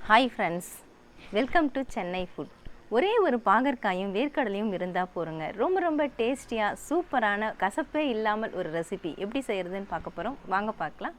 Hi friends, welcome to Chennai food. ஒரே ஒரு பாகற்காயும் வேர்க்கடலையும் இருந்தா போறங்க. ரொம்ப டேஸ்டியா சூப்பரான கசப்பே இல்லாமல் ஒரு ரெசிபி எப்படி செய்யறதுன்னு பார்க்க போறோம். வாங்க பார்க்கலாம்.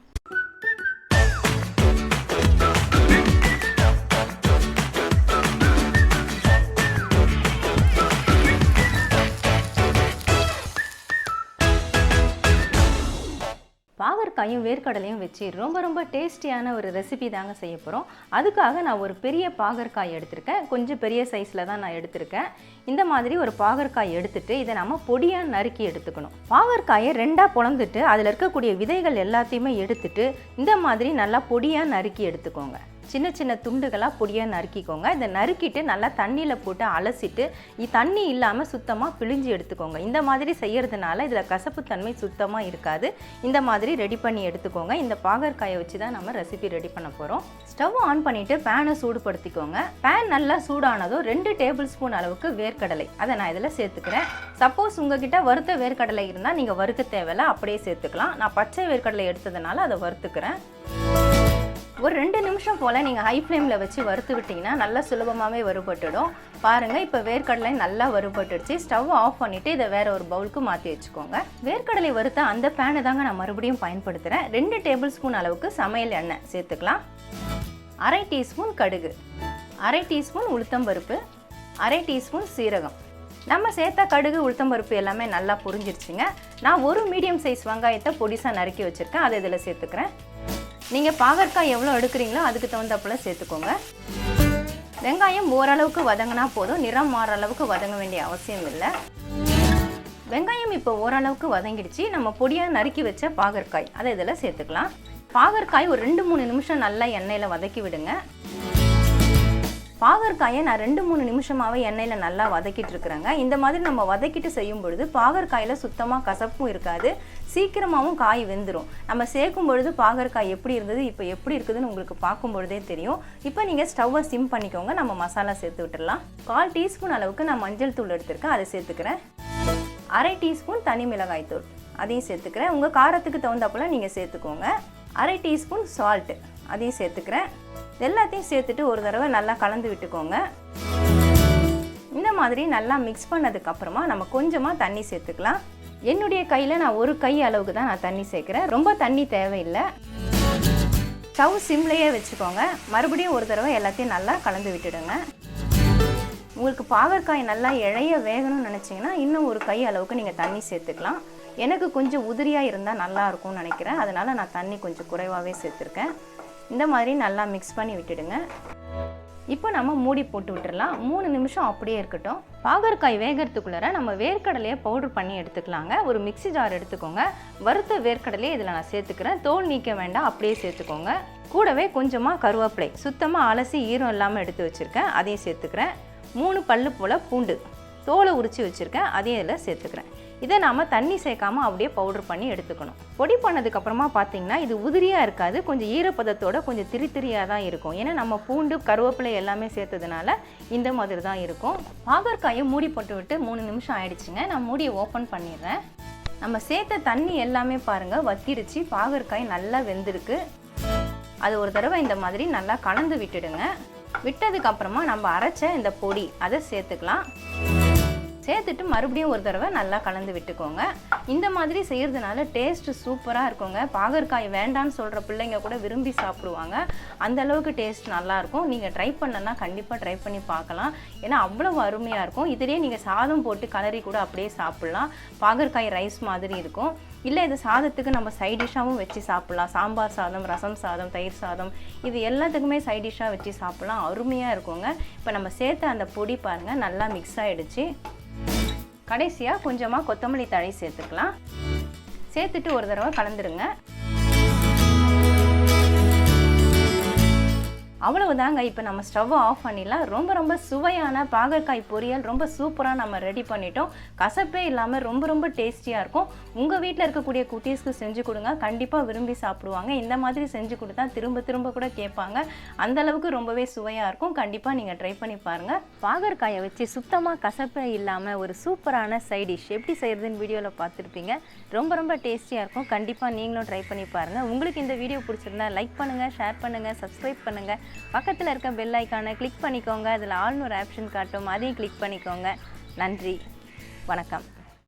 பாகற்காயும் வேர்க்கடலையும் வச்சு ரொம்ப டேஸ்டியான ஒரு ரெசிபி தாங்க செய்ய போகிறோம். அதுக்காக நான் ஒரு பெரிய பாகற்காய் எடுத்திருக்கேன். கொஞ்சம் பெரிய சைஸில் தான் நான் எடுத்திருக்கேன். இந்த மாதிரி ஒரு பாகற்காய் எடுத்துட்டு இதை நம்ம பொடியாக நறுக்கி எடுத்துக்கணும். பாகற்காயை ரெண்டாக பொளந்துட்டு அதில் இருக்கக்கூடிய விதைகள் எல்லாத்தையுமே எடுத்துட்டு இந்த மாதிரி நல்லா பொடியாக நறுக்கி எடுத்துக்கோங்க. சின்ன துண்டுகளாக பொடியாக நறுக்கிக்கோங்க. இதை நறுக்கிட்டு நல்லா தண்ணியில் போட்டு அலசிட்டு தண்ணி இல்லாமல் சுத்தமாக பிழிஞ்சு எடுத்துக்கோங்க. இந்த மாதிரி செய்கிறதுனால இதில் கசப்புத்தன்மை சுத்தமாக இருக்காது. இந்த மாதிரி ரெடி பண்ணி எடுத்துக்கோங்க. இந்த பாகற்காயை வச்சு தான் நம்ம ரெசிபி ரெடி பண்ண போகிறோம். ஸ்டவ் ஆன் பண்ணிவிட்டு பேனை சூடுபடுத்திக்கோங்க. பேன் நல்லா சூடானதும் 2 டேபிள் ஸ்பூன் அளவுக்கு வேர்க்கடலை அதை நான் இதில் சேர்த்துக்கிறேன். சப்போஸ் உங்ககிட்ட வறுத்த வேர்க்கடலை இருந்தால் நீங்கள் வறுக்க தேவையில்லை, அப்படியே சேர்த்துக்கலாம். நான் பச்சை வேர்க்கடலை எடுத்ததுனால அதை வறுத்துக்கிறேன். ஒரு 2 நிமிஷம் போல் நீங்கள் ஹை ஃப்ளேமில் வச்சு வறுத்து விட்டிங்கன்னா நல்லா சுலபமாகவே வறுபட்டுடும். பாருங்கள், இப்போ வேர்க்கடலை நல்லா வறுபட்டுடுச்சு. ஸ்டவ் ஆஃப் பண்ணிவிட்டு இதை வேறு ஒரு பவுலுக்கு மாற்றி வச்சுக்கோங்க. வேர்க்கடலை வறுத்த அந்த பேனை தாங்க நான் மறுபடியும் பயன்படுத்துகிறேன். 2 டேபிள் ஸ்பூன் அளவுக்கு சமையல் எண்ணெய் சேர்த்துக்கலாம். 1/2 டீஸ்பூன் கடுகு, 1/2 டீஸ்பூன் உளுத்தம்பருப்பு, 1/2 டீஸ்பூன் சீரகம். நம்ம சேர்த்த கடுகு உளுத்தம்பருப்பு எல்லாமே நல்லா புரிஞ்சிருச்சுங்க. நான் ஒரு மீடியம் சைஸ் வெங்காயத்தை பொடிசாக நறுக்கி வச்சுருக்கேன். அதை இதில் சேர்த்துக்கிறேன். நீங்கள் பாகற்காய் எவ்வளோ எடுக்கிறீங்களோ அதுக்கு தகுந்தப்பல சேர்த்துக்கோங்க. வெங்காயம் ஓரளவுக்கு வதங்கினா போதும், நிறம் மாற அளவுக்கு வதங்க வேண்டிய அவசியம் இல்லை. வெங்காயம் இப்போ ஓரளவுக்கு வதங்கிடுச்சு. நம்ம பொடியாக நறுக்கி வச்ச பாகற்காய் அதை இதில் சேர்த்துக்கலாம். பாகற்காய் ஒரு 2-3 நிமிஷம் நல்லா எண்ணெயில் வதக்கி விடுங்க. பாகற்காயை நான் 2-3 நிமிஷமாகவே எண்ணெயில் நல்லா வதக்கிட்டு இருக்கிறேங்க. இந்த மாதிரி நம்ம வதக்கிட்டு செய்யும் பொழுது பாகற்காயில் சுத்தமாக கசப்பும் இருக்காது, சீக்கிரமாகவும் காய் வெந்துடும். நம்ம சேர்க்கும் பொழுது பாகற்காய் எப்படி இருந்தது இப்போ எப்படி இருக்குதுன்னு உங்களுக்கு பார்க்கும் பொழுதே தெரியும். இப்போ நீங்கள் ஸ்டவ்வை சிம் பண்ணிக்கோங்க. நம்ம மசாலா சேர்த்து விட்டுடலாம். 1/4 டீஸ்பூன் அளவுக்கு நான் மஞ்சள் தூள் எடுத்திருக்கேன், அதை சேர்த்துக்கிறேன். 1/2 டீஸ்பூன் தனி மிளகாய் தூள் அதையும் சேர்த்துக்கிறேன். உங்கள் காரத்துக்கு தகுந்தப்பல நீங்கள் சேர்த்துக்கோங்க. 1/2 டீஸ்பூன் சால்ட்டு அதையும் சேர்த்துக்கிறேன். எல்லாத்தையும் சேர்த்துட்டு ஒரு தடவை நல்லா கலந்து விட்டுக்கோங்க. இந்த மாதிரி நல்லா மிக்ஸ் பண்ணதுக்கப்புறமா நம்ம கொஞ்சமாக தண்ணி சேர்த்துக்கலாம். என்னுடைய கையில் நான் ஒரு கை அளவுக்கு தான் நான் தண்ணி சேர்க்குறேன். ரொம்ப தண்ணி தேவையில்லை. ஸ்டவ் சிம்லேயே வச்சுக்கோங்க. மறுபடியும் ஒரு தடவை எல்லாத்தையும் நல்லா கலந்து விட்டுடுங்க. உங்களுக்கு பாகற்காய் நல்லா இழைய வேகணும்னு நினச்சிங்கன்னா இன்னும் ஒரு கை அளவுக்கு நீங்கள் தண்ணி சேர்த்துக்கலாம். எனக்கு கொஞ்சம் உதிரியாக இருந்தால் நல்லாயிருக்கும்னு நினைக்கிறேன். அதனால் நான் தண்ணி கொஞ்சம் குறைவாகவே சேர்த்துருக்கேன். இந்த மாதிரி நல்லா மிக்ஸ் பண்ணி விட்டுடுங்க. இப்போ நம்ம மூடி போட்டு விட்டுடலாம். 3 நிமிஷம் அப்படியே இருக்கட்டும். பாகற்காய் வேகிறதுக்குள்ளார நம்ம வேர்க்கடலையை பவுடர் பண்ணி எடுத்துக்கலாங்க. ஒரு மிக்ஸி ஜார் எடுத்துக்கோங்க. வறுத்த வேர்க்கடலையை இதில் நான் சேர்த்துக்கிறேன். தோல் நீக்க வேண்டாம், அப்படியே சேர்த்துக்கோங்க. கூடவே கொஞ்சமாக கருவேப்பிலை சுத்தமாக அலசி ஈரம் இல்லாமல் எடுத்து வச்சுருக்கேன், அதையும் சேர்த்துக்கிறேன். 3 பல்லு போல் பூண்டு தோலை உரித்து வச்சுருக்கேன், அதையும் இதில் சேர்த்துக்கிறேன். இதை நாம் தண்ணி சேர்க்காமல் அப்படியே பவுடர் பண்ணி எடுத்துக்கணும். பொடி பண்ணதுக்கப்புறமா பார்த்தீங்கன்னா இது உதிரியாக இருக்காது, கொஞ்சம் ஈரப்பதத்தோட கொஞ்சம் திரியாக தான் இருக்கும். ஏன்னா நம்ம பூண்டு கருவேப்பிலை எல்லாமே சேர்த்ததுனால இந்த மாதிரி தான் இருக்கும். பாகற்காயை மூடி போட்டு விட்டு 3 நிமிஷம் ஆயிடுச்சுங்க. நான் மூடியை ஓப்பன் பண்ணிடுறேன். நம்ம சேர்த்த தண்ணி எல்லாமே பாருங்கள் வத்திடுச்சு. பாகற்காய் நல்லா வெந்திருக்கு. அது ஒரு தடவை இந்த மாதிரி நல்லா கலந்து விட்டுடுங்க. விட்டதுக்கப்புறமா நம்ம அரைச்ச இந்த பொடி அதை சேர்த்துக்கலாம். சேர்த்துட்டு மறுபடியும் ஒரு தடவை நல்லா கலந்து விட்டுக்கோங்க. இந்த மாதிரி செய்கிறதுனால டேஸ்ட்டு சூப்பராக இருக்குங்க. பாகற்காய் வேண்டான்னு சொல்கிற பிள்ளைங்க கூட விரும்பி சாப்பிடுவாங்க. அந்த அளவுக்கு டேஸ்ட் நல்லாயிருக்கும். நீங்கள் ட்ரை பண்ணனா கண்டிப்பாக ட்ரை பண்ணி பார்க்கலாம். ஏன்னா அவ்வளோ அருமையாக இருக்கும். இதிலே நீங்கள் சாதம் போட்டு கலரி கூட அப்படியே சாப்பிட்லாம். பாகற்காய் ரைஸ் மாதிரி இருக்கும். இல்லை இது சாதத்துக்கு நம்ம சைடிஷ்ஷாகவும் வச்சு சாப்பிட்லாம். சாம்பார் சாதம், ரசம் சாதம், தயிர் சாதம் இது எல்லாத்துக்குமே சைடிஷ்ஷாக வச்சு சாப்பிட்லாம். அருமையாக இருக்குங்க. இப்போ நம்ம சேர்த்த அந்த பொடி பாருங்கள் நல்லா மிக்ஸ் ஆகிடுச்சு. கடைசியாக கொஞ்சமாக கொத்தமல்லி தழை சேர்த்துக்கலாம். சேர்த்துட்டு ஒரு தடவை கலந்துருங்க. அவ்வளவுதாங்க. இப்போ நம்ம ஸ்டவ் ஆஃப் பண்ணிடலாம். ரொம்ப சுவையான பாகற்காய் பொரியல் ரொம்ப சூப்பராக நம்ம ரெடி பண்ணிட்டோம். கசப்பே இல்லாமல் ரொம்ப டேஸ்டியாக இருக்கும். உங்கள் வீட்டில் இருக்கக்கூடிய குட்டீஸ்க்கு செஞ்சு கொடுங்க, கண்டிப்பாக விரும்பி சாப்பிடுவாங்க. இந்த மாதிரி செஞ்சு கொடுத்தா திரும்ப கூட கேட்பாங்க. அந்தளவுக்கு ரொம்பவே சுவையாக இருக்கும். கண்டிப்பாக நீங்கள் ட்ரை பண்ணி பாருங்கள். பாகற்காயை வச்சு சுத்தமாக கசப்பே இல்லாமல் ஒரு சூப்பரான சைட் டிஷ் எப்படி செய்கிறதுன்னு வீடியோவில் பார்த்துருப்பீங்க. ரொம்ப டேஸ்டியாக இருக்கும். கண்டிப்பாக நீங்களும் ட்ரை பண்ணி பாருங்கள். உங்களுக்கு இந்த வீடியோ பிடிச்சிருந்தா லைக் பண்ணுங்கள், ஷேர் பண்ணுங்கள், சப்ஸ்கிரைப் பண்ணுங்கள். பக்கத்தில் இருக்க பெல் ஐக்கானை கிளிக் பண்ணிக்கோங்க. அதில் ஆல்னு ஒரு ஆப்ஷன் காட்டும், அதையும் கிளிக் பண்ணிக்கோங்க. நன்றி, வணக்கம்.